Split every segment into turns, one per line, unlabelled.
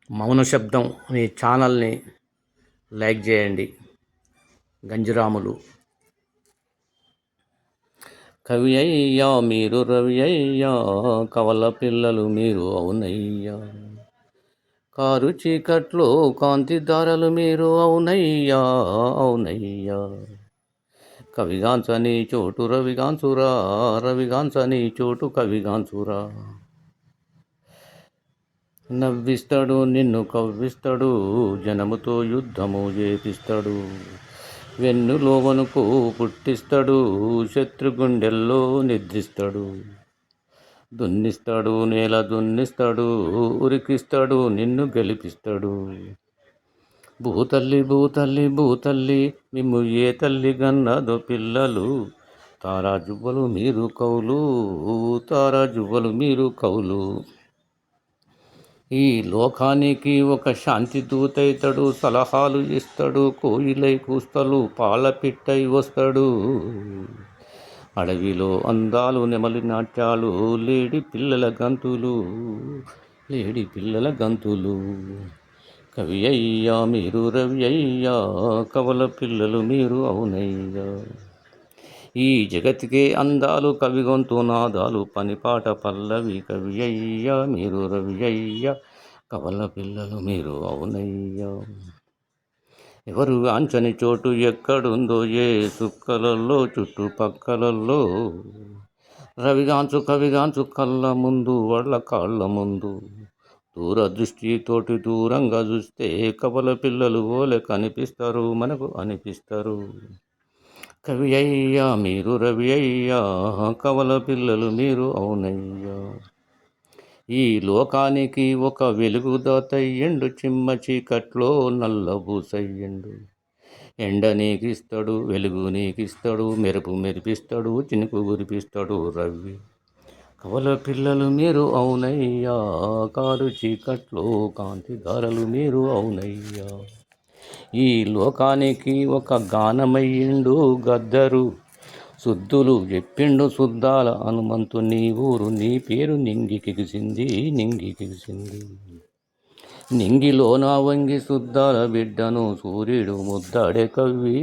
మౌన శబ్దం అనే ఛానల్ని లైక్ చేయండి. గంజిరాములు. కవి అయ్యా మీరు రవి అయ్యా, కవల పిల్లలు మీరు అవునయ్యా, కారు చీకట్లో కాంతి దారలు మీరు అవునయ్యా అవునయ్యా, కవిగాంచని చోటు రవిగాంచురా, రవిగాంచని చోటు కవిగాంచురా, నవ్విస్తాడు నిన్ను కవ్విస్తాడు, జనముతో యుద్ధము చేపిస్తాడు, వెన్నులో వణుకు పుట్టిస్తాడు, శత్రుగుండెల్లో నిద్రిస్తాడు, దున్నిస్తాడు నేల దున్నిస్తాడు, ఉరికిస్తాడు నిన్ను గెలిపిస్తాడు. భూతల్లి భూతల్లి భూతల్లి మిమ్ము ఏ తల్లి గన్నదో పిల్లలు, తారాజువ్వలు మీరు కౌలు, తారాజువ్వలు మీరు కౌలు. ఈ లోకానికి ఒక శాంతి దూతైతడు, సలహాలు ఇస్తాడు, కోయిలై కూస్తలు పాలపిట్టై వస్తాడు, అడవిలో అందాలు నెమలి నాట్యాలు, లేడి పిల్లల గంతులు, లేడి పిల్లల గంతులు. కవి అయ్యా మీరు రవి అయ్యా, కవల పిల్లలు మీరు అవునయ్యా, ఈ జగతికే అందాలు కవి గొంతు నాదాలు, పనిపాట పల్లవి కవి అయ్యా మీరు రవి అయ్యా, కవల పిల్లలు మీరు అవునయ్యా. ఎవరు ఆంచని చోటు ఎక్కడుందో ఏ సుక్కలలో చుట్టుపక్కలలో, రవిగాంచు కవిగాంచు కళ్ళ ముందు వాళ్ళ కాళ్ళ ముందు, దూరదృష్టితోటి దూరంగా చూస్తే కవల పిల్లలు ఓలే కనిపిస్తారు మనకు అనిపిస్తారు. కవి అయ్యా మీరు రవి అయ్యా, కవల పిల్లలు మీరు అవునయ్యా, ఈ లోకానికి ఒక వెలుగుదాతయ్యండు, చిమ్మ చీకట్లో నల్లబూసయ్యండు, ఎండ నీకిస్తాడు వెలుగు నీకిస్తాడు, మెరుపు మెరిపిస్తాడు చినుకు కురిపిస్తాడు రవి. కవల పిల్లలు మీరు అవునయ్యా, కారు చీకట్లో కాంతి దారలు మీరు అవునయ్యా, ఈ లోకానికి ఒక గానమయ్యిండు గద్దరు, శుద్ధులు చెప్పిండు శుద్ధాల హనుమంతు, నీ ఊరు నీ పేరు నింగికెగిసింది నింగికెగిసింది, నింగిలోన వంగి శుద్ధాల బిడ్డను సూర్యుడు ముద్దాడే కవి.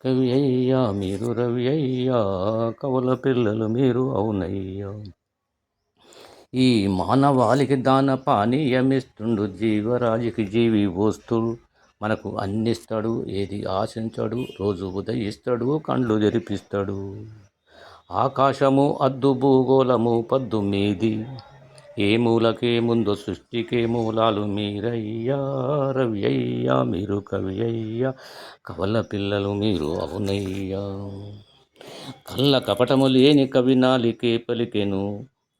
కవి అయ్యా మీరు రవి అయ్యా, కవల పిల్లలు మీరు అవునయ్యా, ఈ మానవాళికి దాన పానీయమిస్తుండు, జీవరాజికి జీవి వస్తుడు, మనకు అందిస్తాడు ఏది ఆశించడు, రోజు ఉదయిస్తాడు కండ్లు తెరిపిస్తాడు, ఆకాశము అద్దు భూగోళము పద్దు మీది, ఏ మూలకే ముందు సృష్టికే మూలాలు మీరయ్యా, రవి అయ్యా మీరు కవి అయ్యా, కవల పిల్లలు మీరు అవునయ్యా, కళ్ళ కపటము లేని కవి నాలికే పలికెను,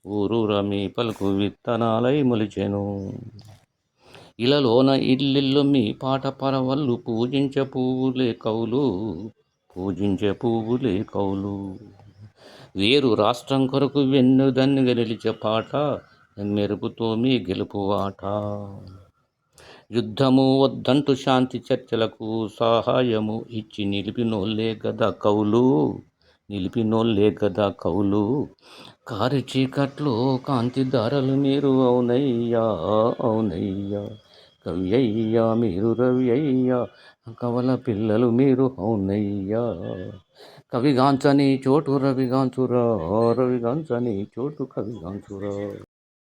ఊరూర మీ పలుకు విత్తనాలై మొలిచెను, ఇలలోన ఇల్లిల్లు మీ పాట పరవళ్ళు, పూజించే పువ్వులే కౌలు, పూజించే పువ్వులే కౌలు, వేరు రాష్ట్రం కొరకు వెన్నుదన్నుగా నిలిచే పాట, మెరుపుతో మీ గెలుపు ఆట, యుద్ధము వద్దంటూ శాంతి చర్చలకు సహాయము ఇచ్చి నిలిపినోళ్ళే గదా కౌలు, నిలిపినోళ్ళే గదా కౌలు, కారు చీకట్లో కాంతి దారలు మీరు అవునయ్యా అవునయ్యా, కవి అయ్యా మీరు రవి అయ్యా, కవల పిల్లలు మీరు అవునయ్యా, కవిగాంచని చోటు రవిగాంచురా, రవిగాంచని చోటు కవిగాంచురా.